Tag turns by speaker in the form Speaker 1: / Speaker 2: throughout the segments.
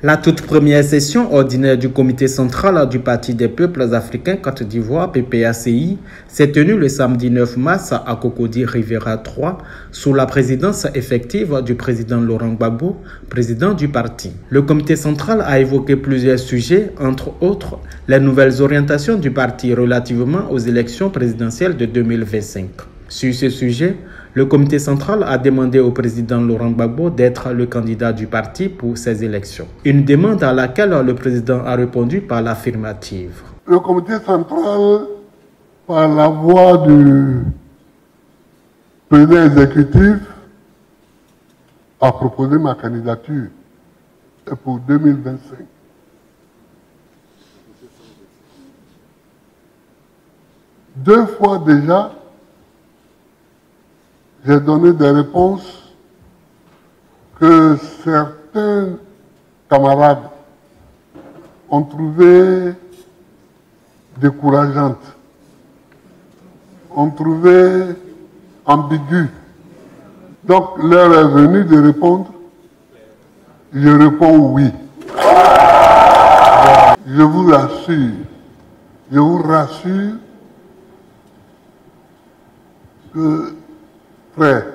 Speaker 1: La toute première session ordinaire du comité central du Parti des peuples africains Côte d'Ivoire, PPACI, s'est tenue le samedi 9 mars à Cocody Rivera 3, sous la présidence effective du président Laurent Gbagbo, président du parti. Le comité central a évoqué plusieurs sujets, entre autres les nouvelles orientations du parti relativement aux élections présidentielles de 2025. Sur ce sujet, le comité central a demandé au président Laurent Gbagbo d'être le candidat du parti pour ces élections. Une demande à laquelle le président a répondu par l'affirmative.
Speaker 2: Le comité central, par la voix du président exécutif, a proposé ma candidature pour 2025. Deux fois déjà, j'ai donné des réponses que certains camarades ont trouvées décourageantes, ont trouvées ambiguës. Donc l'heure est venue de répondre. Je réponds oui. Je vous rassure que Frère,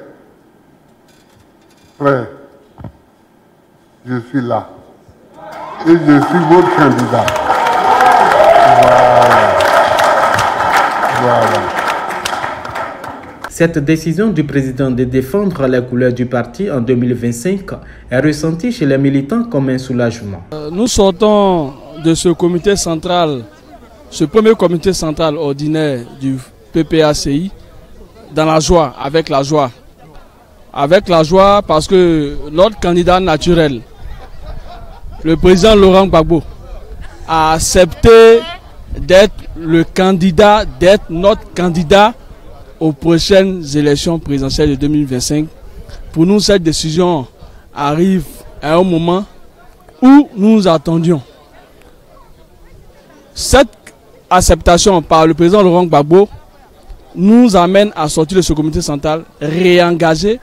Speaker 2: je suis là. Et je suis votre candidat. Voilà.
Speaker 1: Cette décision du président de défendre les couleurs du parti en 2025 est ressentie chez les militants comme un soulagement.
Speaker 3: Nous sortons de ce comité central, ce premier comité central ordinaire du PPACI, dans la joie, avec la joie. Avec la joie parce que notre candidat naturel, le président Laurent Gbagbo, a accepté d'être notre candidat aux prochaines élections présidentielles de 2025. Pour nous, cette décision arrive à un moment où nous nous attendions. Cette acceptation par le président Laurent Gbagbo nous amène à sortir de ce comité central, réengagé,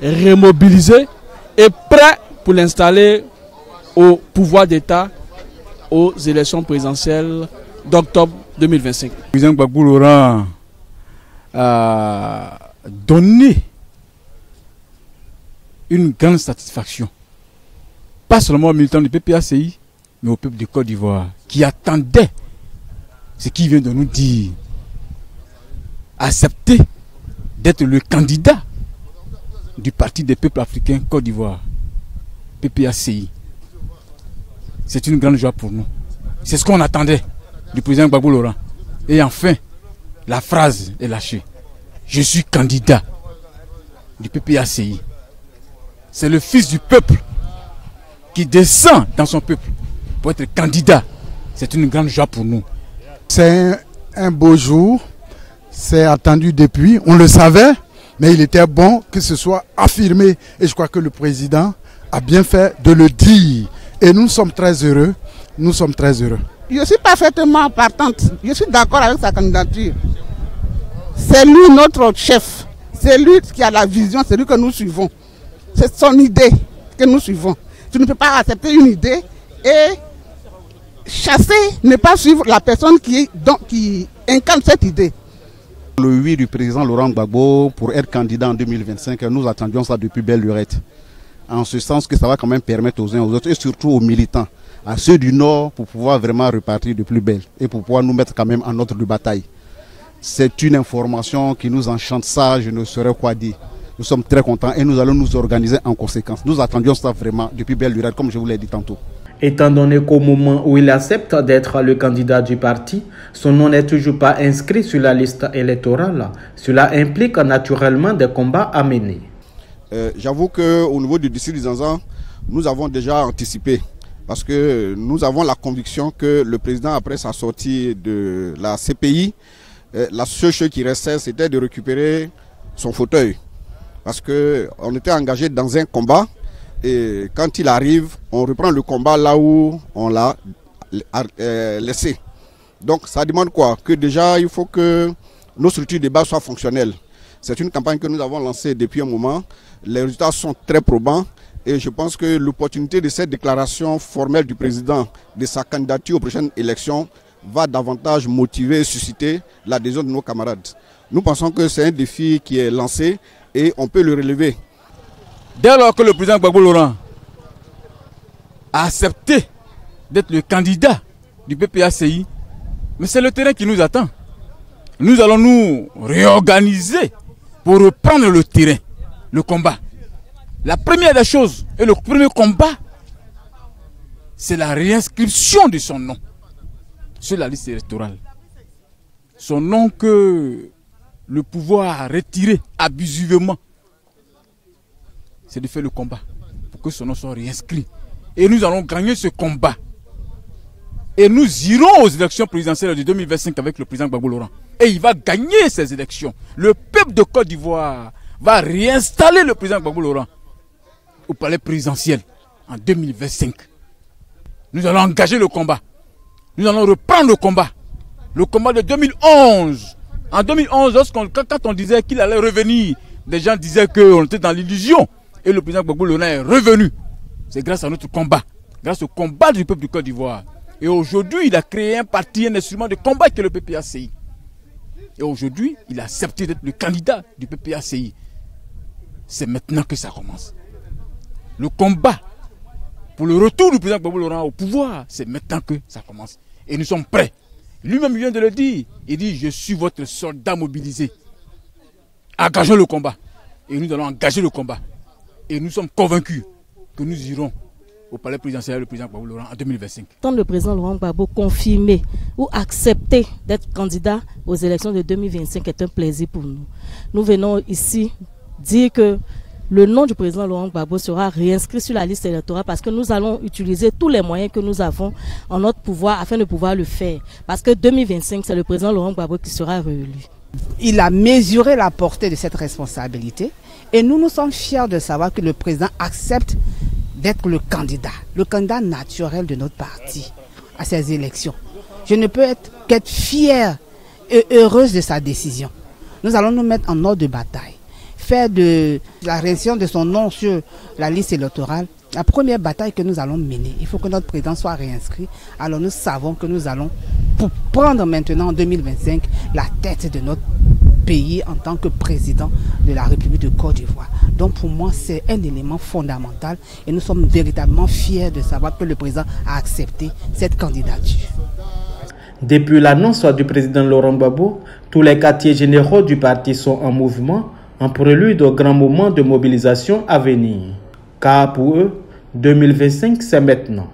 Speaker 3: remobilisé et prêt pour l'installer au pouvoir d'État aux élections présidentielles d'octobre 2025.
Speaker 4: Le président Gbagbo Laurent a donné une grande satisfaction, pas seulement aux militants du PPACI, mais au peuple de Côte d'Ivoire, qui attendait ce qu'il vient de nous dire. Accepter d'être le candidat du Parti des peuples africains Côte d'Ivoire, PPACI. C'est une grande joie pour nous. C'est ce qu'on attendait du président Gbagbo Laurent. Et enfin, la phrase est lâchée. Je suis candidat du PPACI. C'est le fils du peuple qui descend dans son peuple pour être candidat. C'est une grande joie pour nous.
Speaker 5: C'est un beau jour. C'est attendu depuis, on le savait, mais il était bon que ce soit affirmé. Et je crois que le président a bien fait de le dire. Et nous sommes très heureux. Nous sommes très heureux.
Speaker 6: Je suis parfaitement partante. Je suis d'accord avec sa candidature. C'est lui notre chef. C'est lui qui a la vision, c'est lui que nous suivons. C'est son idée que nous suivons. Tu ne peux pas accepter une idée et chasser, ne pas suivre la personne qui incarne cette idée.
Speaker 7: Le oui du président Laurent Gbagbo pour être candidat en 2025, nous attendions ça depuis belle lurette. En ce sens que ça va quand même permettre aux uns aux autres et surtout aux militants, à ceux du Nord, pour pouvoir vraiment repartir de plus belle et pour pouvoir nous mettre quand même en ordre de bataille. C'est une information qui nous enchante, ça je ne saurais quoi dire. Nous sommes très contents et nous allons nous organiser en conséquence. Nous attendions ça vraiment depuis belle lurette, comme je vous l'ai dit tantôt.
Speaker 1: Étant donné qu'au moment où il accepte d'être le candidat du parti, son nom n'est toujours pas inscrit sur la liste électorale, cela implique naturellement des combats à mener.
Speaker 8: J'avoue qu'au niveau du district du Zanzan, nous avons déjà anticipé parce que nous avons la conviction que le président, après sa sortie de la CPI, la seule chose qui restait, c'était de récupérer son fauteuil. Parce qu'on était engagé dans un combat. Et quand il arrive, on reprend le combat là où on l'a laissé. Donc ça demande quoi? Que déjà il faut que nos structures de base soient fonctionnelles. C'est une campagne que nous avons lancée depuis un moment. Les résultats sont très probants Et je pense que l'opportunité de cette déclaration formelle du président de sa candidature aux prochaines élections va davantage motiver et susciter l'adhésion de nos camarades. Nous pensons que c'est un défi qui est lancé et on peut le relever.
Speaker 4: Dès lors que le président Gbagbo Laurent a accepté d'être le candidat du PPACI, mais c'est le terrain qui nous attend. Nous allons nous réorganiser pour reprendre le terrain, le combat. La première des choses et le premier combat, c'est la réinscription de son nom sur la liste électorale. Son nom que le pouvoir a retiré abusivement. C'est de faire le combat pour que son nom soit réinscrit. Et nous allons gagner ce combat. Et nous irons aux élections présidentielles de 2025 avec le président Gbagbo Laurent. Et il va gagner ces élections. Le peuple de Côte d'Ivoire va réinstaller le président Gbagbo Laurent au palais présidentiel en 2025. Nous allons engager le combat. Nous allons reprendre le combat. Le combat de 2011. En 2011, quand on disait qu'il allait revenir, des gens disaient qu'on était dans l'illusion. Et le président Gbagbo Laurent est revenu. C'est grâce à notre combat. Grâce au combat du peuple de Côte d'Ivoire. Et aujourd'hui, il a créé un parti, un instrument de combat qui est le PPACI. Et aujourd'hui, il a accepté d'être le candidat du PPACI. C'est maintenant que ça commence. Le combat pour le retour du président Gbagbo Laurent au pouvoir, c'est maintenant que ça commence. Et nous sommes prêts. Lui-même vient de le dire. Il dit, je suis votre soldat mobilisé. Engageons le combat. Et nous allons engager le combat. Et nous sommes convaincus que nous irons au palais présidentiel le président Gbagbo Laurent en 2025.
Speaker 9: Tant le président Laurent Gbagbo confirmer ou accepter d'être candidat aux élections de 2025 est un plaisir pour nous. Nous venons ici dire que le nom du président Laurent Gbagbo sera réinscrit sur la liste électorale parce que nous allons utiliser tous les moyens que nous avons en notre pouvoir afin de pouvoir le faire. Parce que 2025, c'est le président Laurent Gbagbo qui sera réélu.
Speaker 6: Il a mesuré la portée de cette responsabilité et nous sommes fiers de savoir que le président accepte d'être le candidat naturel de notre parti à ces élections. Je ne peux qu'être fière et heureuse de sa décision. Nous allons nous mettre en ordre de bataille, faire de la réinscription de son nom sur la liste électorale la première bataille que nous allons mener. Il faut que notre président soit réinscrit. Alors nous savons que nous allons prendre maintenant en 2025 la tête de notre pays en tant que président de la République de Côte d'Ivoire. Donc pour moi, c'est un élément fondamental et nous sommes véritablement fiers de savoir que le président a accepté cette candidature.
Speaker 1: Depuis l'annonce du président Laurent Gbagbo, tous les quartiers généraux du parti sont en mouvement, en prélude au grand moment de mobilisation à venir. Car pour eux, 2025, c'est maintenant.